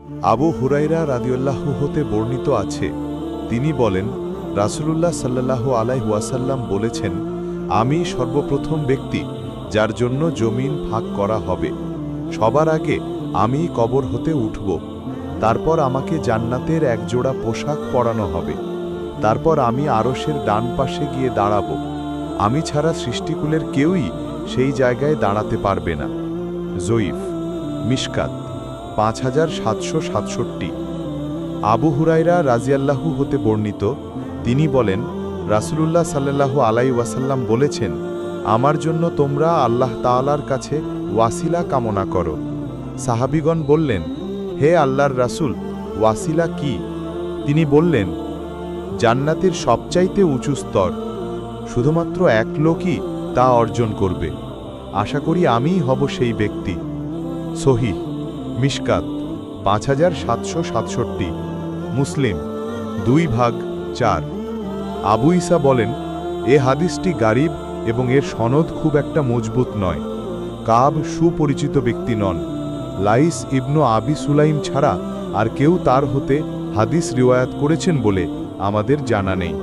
আবু হুরাইরা রাদিয়াল্লাহু হতে বর্ণিত আছে, তিনি বলেন, রাসূলুল্লাহ সাল্লাল্লাহু আলাইহি ওয়াসাল্লাম বলেছেন, আমি সর্বপ্রথম ব্যক্তি যার জন্য জমিন ভাগ করা হবে। সবার আগে আমি কবর হতে উঠব। তারপর আমাকে জান্নাতের একজোড়া পোশাক পরানো হবে। তারপর আমি আরশের ডান পাশে গিয়ে দাঁড়াব। আমি ছাড়া সৃষ্টিকুলের কেউই সেই জায়গায় দাঁড়াতে পারবে না। জয়ীফ, মিশকাত 5767। আবু হুরাইরা রাদিয়াল্লাহু হতে বর্ণিত, তিনি বলেন, রাসূলুল্লাহ সাল্লাল্লাহু আলাইহি ওয়াসাল্লাম বলেছেন, আমার জন্য তোমরা আল্লাহ তাআলার কাছে ওয়াসিলা কামনা করো। সাহাবীগণ বললেন, হে আল্লাহর রাসূল, ওয়াসিলা কি? তিনি বললেন, জান্নাতের সবচাইতে উঁচু স্তর। শুধুমাত্র এক লোকই তা অর্জন করবে। আশা করি আমিই হব সেই ব্যক্তি। সহিহ, মিশকাত 5767। মুসলিম 2/4। আবু ঈসা বলেন, এ হাদিসটি গারিব এবং এর সনদ খুব একটা মজবুত নয়। কাব সুপরিচিত ব্যক্তি নন। লাইস ইবনু আবি সুলাইম ছাড়া আর কেউ তার হতে হাদিস রিওয়ায়াত করেছেন বলে আমাদের জানা নেই।